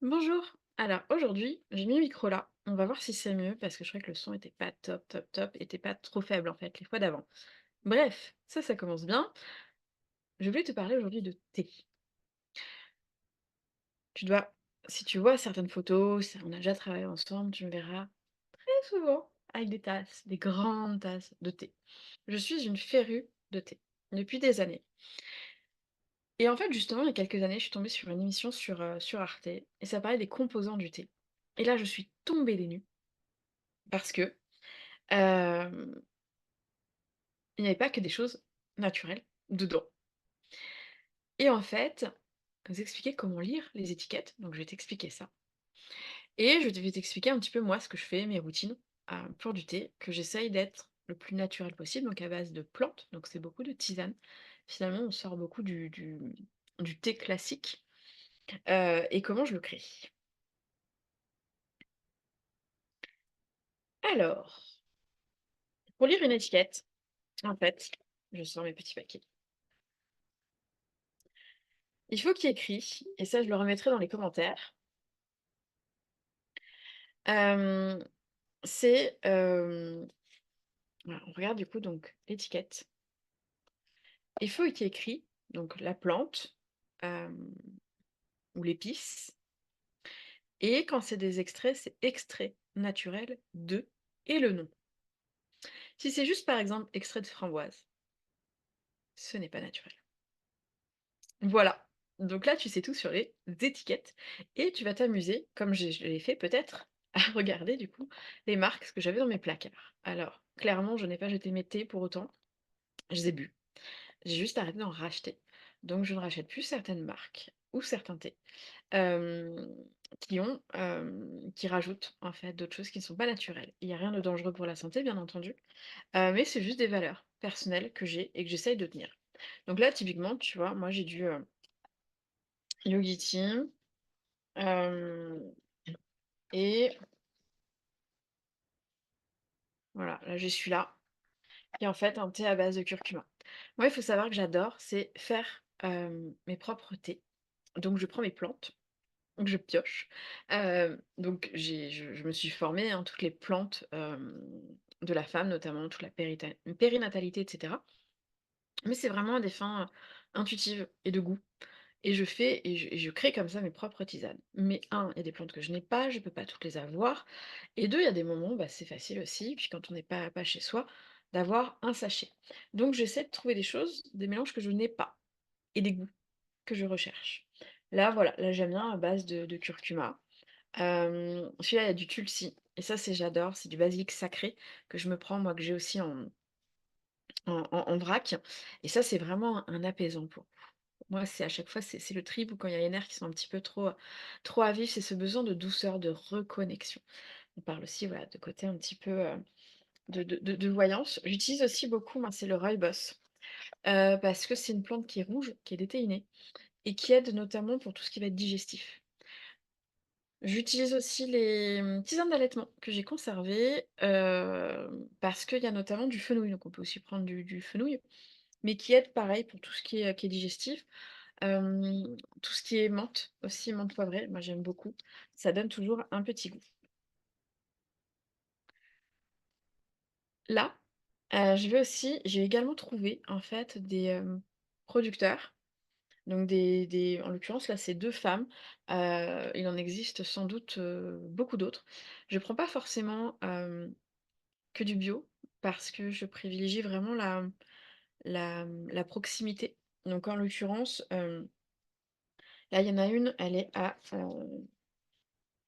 Bonjour. Alors aujourd'hui, j'ai mis le micro là. On va voir si c'est mieux parce que je crois que le son était pas top, top, top, était pas trop faible en fait les fois d'avant. Bref, ça commence bien. Je voulais te parler aujourd'hui de thé. Tu dois, si tu vois certaines photos, si on a déjà travaillé ensemble, tu me verras très souvent avec des tasses, des grandes tasses de thé. Je suis une férue de thé depuis des années. Et en fait, justement, il y a quelques années, je suis tombée sur une émission sur Arte et ça parlait des composants du thé. Et là, je suis tombée des nues parce que euh, il n'y avait pas que des choses naturelles dedans. Et en fait, vous expliquer comment lire les étiquettes, donc je vais t'expliquer ça. Et je vais t'expliquer un petit peu moi ce que je fais, mes routines pour du thé, que j'essaye d'être le plus naturel possible, donc à base de plantes, donc c'est beaucoup de tisane. Finalement, on sort beaucoup du thé classique, et comment je le crée. Alors, pour lire une étiquette, en fait, je sors mes petits paquets. Il faut qu'il y ait écrit, et ça je le remettrai dans les commentaires, euh, c'est voilà, on regarde du coup donc l'étiquette. Il faut qu'il y ait écrit donc la plante euh, ou l'épice. Et quand c'est des extraits, c'est extrait naturel de et le nom. Si c'est juste par exemple extrait de framboise, ce n'est pas naturel. Voilà. Donc là, tu sais tout sur les étiquettes et tu vas t'amuser, comme je l'ai fait peut-être, à regarder du coup les marques que j'avais dans mes placards. Alors, clairement, je n'ai pas jeté mes thés pour autant. Je les ai bu. J'ai juste arrêté d'en racheter. Donc je ne rachète plus certaines marques ou certains thés hem, qui rajoutent en fait d'autres choses qui ne sont pas naturelles. Il y a rien de dangereux pour la santé bien entendu, mais c'est juste des valeurs personnelles que j'ai et que j'essaye de tenir. Donc là typiquement, tu vois, moi j'ai du, Yogi Tea, hem et voilà, là j'ai celui-là, qui est en fait un thé à base de curcuma. Moi, il faut savoir que j'adore, c'est faire, mes propres thés. Donc je prends mes plantes. Donc je pioche. Donc je me suis formée, hein, toutes les plantes, de la femme, notamment toute la périnatalité et cetera. Mais c'est vraiment à des fins, intuitives et de goût et je fais et je crée comme ça mes propres tisanes. Mais un, il y a des plantes que je n'ai pas, je peux pas toutes les avoir et 2, il y a des moments, bah, c'est facile aussi, puis quand on n'est pas chez soi, d'avoir un sachet. Donc j'essaie de trouver des choses, des mélanges que je n'ai pas et des goûts que je recherche. Là, voilà, là j'aime bien à base de curcuma. Celui-là, il y a du tulsi et ça, c'est j'adore, c'est du basilic sacré que je me prends, moi, que j'ai aussi en vrac et ça, c'est vraiment un apaisant pour moi, c'est à chaque fois, c'est le trip ou quand il y a les nerfs qui sont un petit peu trop à vif, c'est ce besoin de douceur, de reconnexion. On parle aussi, voilà, de côté un petit peu, de voyance. J'utilise aussi beaucoup, moi, c'est le rooibos, parce que c'est une plante qui est rouge, qui est déthéinée et qui aide notamment pour tout ce qui va être digestif. J'utilise aussi les, tisanes d'allaitement que j'ai conservées, parce qu'il y a notamment du fenouil, donc on peut aussi prendre du fenouil, mais qui aide pareil pour tout ce qui est digestif. Tout ce qui est menthe aussi, menthe poivrée, moi j'aime beaucoup. Ça donne toujours un petit goût. Là, j'ai également trouvé en fait des, producteurs, donc des en l'occurrence là c'est 2 femmes, il en existe sans doute, beaucoup d'autres. Je prends pas forcément, que du bio parce que je privilégie vraiment la proximité. Donc en l'occurrence, là il y en a une, elle est à,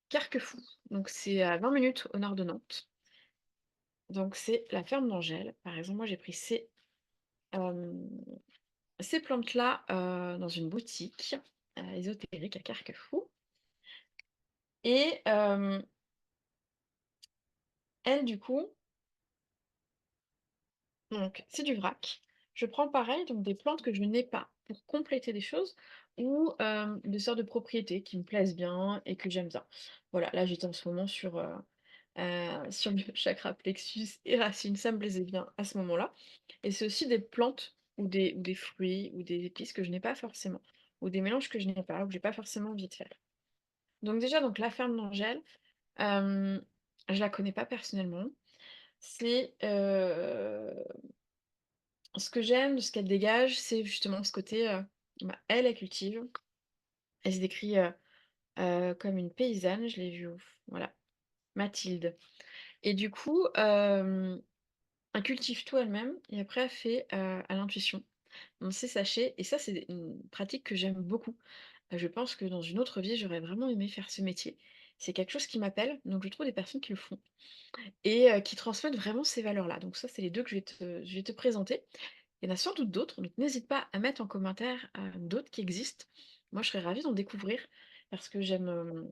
Carquefou, donc c'est à 20 minutes au nord de Nantes. Donc c'est la ferme d'Angèle. Par exemple, moi j'ai pris hem, ces plantes-là, dans une boutique, ésotérique à Carquefou et elle du coup, donc c'est du vrac. Je prends pareil, donc des plantes que je n'ai pas. pour compléter des choses ou, des sortes de propriétés qui me plaisent bien et que j'aime bien. Voilà, là j'étais en ce moment sur le chakra plexus et racine, ça me plaisait bien à ce moment-là et c'est aussi des plantes ou des fruits ou des épices que je n'ai pas forcément ou des mélanges que je n'ai pas ou que j'ai pas forcément envie de faire. Donc déjà, donc la ferme d'Angèle, hem, je la connais pas personnellement. C'est, ce que j'aime de ce qu'elle dégage, c'est justement ce côté, bah, elle cultive. Elle se décrit, comme une paysanne, je l'ai vue où? Voilà, Mathilde et du coup, elle cultive tout elle-même et après elle fait, à l'intuition, dans ses sachets et ça, c'est une pratique que j'aime beaucoup. Je pense que dans une autre vie, j'aurais vraiment aimé faire ce métier. C'est quelque chose qui m'appelle, donc je trouve des personnes qui le font et qui transmettent vraiment ces valeurs-là. Donc ça, c'est les 2 que je vais te présenter. Il y en a sans doute d'autres, donc n'hésite pas à mettre en commentaire, d'autres qui existent. Moi, je serais ravie d'en découvrir parce que j'aime,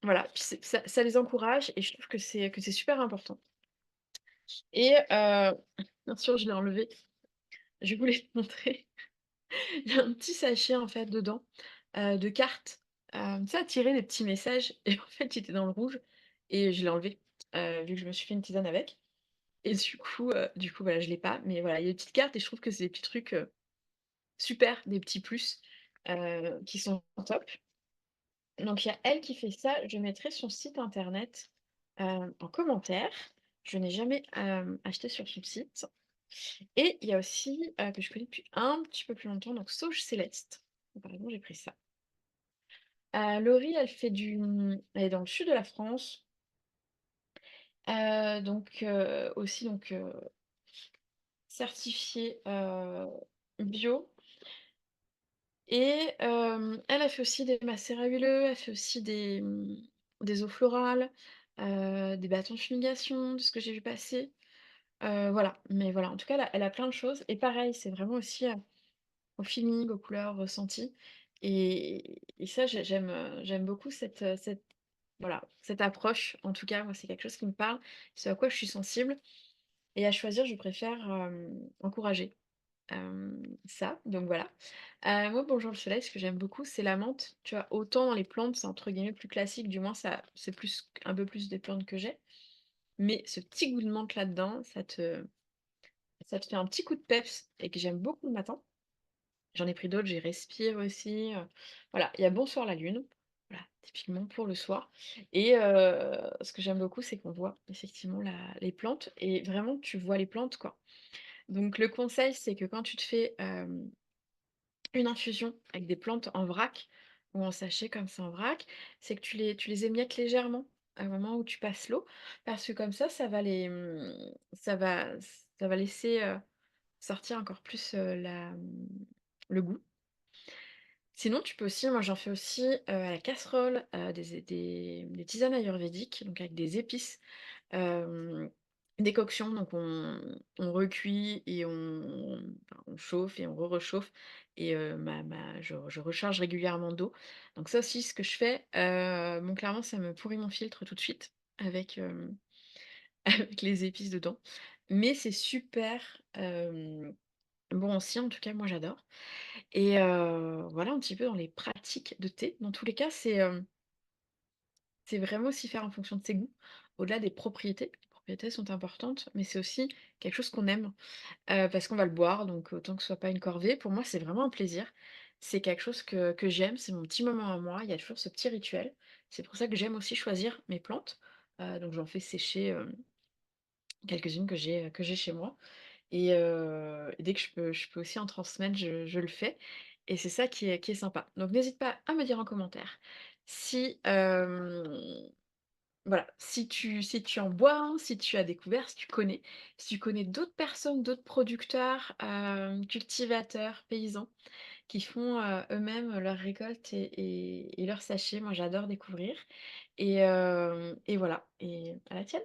voilà, puis ça les encourage et je trouve que c'est super important et bien sûr, je l'ai enlevé. Je voulais te montrer. Il y a un petit sachet, en fait, dedans, de cartes, tu sais, à tirer des petits messages et en fait, il était dans le rouge et je l'ai enlevé, vu que je me suis fait une tisane avec et du coup, voilà, je l'ai pas mais voilà, il y a des petites cartes et je trouve que c'est des petits trucs, super, des petits plus, qui sont top. Donc il y a elle qui fait ça, je mettrai son site internet, en commentaire. Je n'ai jamais, acheté sur son site et il y a aussi, que je connais depuis un petit peu plus longtemps, donc Sauge Céleste. Par exemple, j'ai pris ça. Laurie, elle est dans le sud de la France, donc aussi donc certifiée, bio et elle, elle fait aussi des macérats huileux, elle fait aussi des eaux florales, des bâtons de fumigation, de ce que j'ai vu passer, voilà. Mais voilà, en tout cas, elle a plein de choses et pareil, c'est vraiment aussi, au feeling, aux couleurs ressenties et ça j'aime beaucoup cette voilà, cette approche. En tout cas, moi, c'est quelque chose qui me parle, c'est à quoi je suis sensible et à choisir, je préfère, encourager, ça, donc voilà. Moi, Bonjour le soleil, ce que j'aime beaucoup, c'est la menthe. Tu vois? Autant dans les plantes, c'est entre guillemets «plus classique», du moins ça c'est plus un peu plus des plantes que j'ai, mais ce petit goût de menthe là-dedans, ça te fait un petit coup de peps et que j'aime beaucoup le matin. J'en ai pris d'autres, j'ai Respire aussi, voilà, il y a Bonsoir la lune, voilà, typiquement pour le soir et ce que j'aime beaucoup, c'est qu'on voit effectivement les plantes et vraiment tu vois les plantes, quoi. Donc le conseil, c'est que quand tu te fais, une infusion avec des plantes en vrac ou en sachet comme ça en vrac, c'est que tu les émiettes légèrement au moment où tu passes l'eau parce que comme ça va ça va laisser, sortir encore plus, le goût. Sinon, tu peux aussi moi j'en fais aussi, à la casserole, des tisanes ayurvédiques, donc avec des épices, hem, décoction, donc on recuit et on chauffe et on re-rechauffe et je recharge régulièrement d'eau. Donc ça aussi, ce que je fais, bon clairement ça me pourrit mon filtre tout de suite avec, avec les épices dedans, mais c'est super, bon aussi, en tout cas moi j'adore. Et voilà un petit peu dans les pratiques de thé. Dans tous les cas, c'est vraiment aussi faire en fonction de ses goûts, au-delà des propriétés. Les propriétés sont importantes, mais c'est aussi quelque chose qu'on aime, parce qu'on va le boire, donc autant que ce soit pas une corvée. Pour moi, c'est vraiment un plaisir. C'est quelque chose que j'aime, c'est mon petit moment à moi. Il y a toujours ce petit rituel. C'est pour ça que j'aime aussi choisir mes plantes, donc j'en fais sécher, quelques-unes que j'ai chez moi. Et dès que je peux aussi en transmettre, je le fais et c'est ça qui est sympa. Donc n'hésite pas à me dire en commentaire si, voilà, si tu en bois un, si tu as découvert, si tu connais d'autres personnes, d'autres producteurs, cultivateurs, paysans qui font, eux-mêmes leurs récoltes et leurs sachets. Moi, j'adore découvrir et voilà et à la tienne.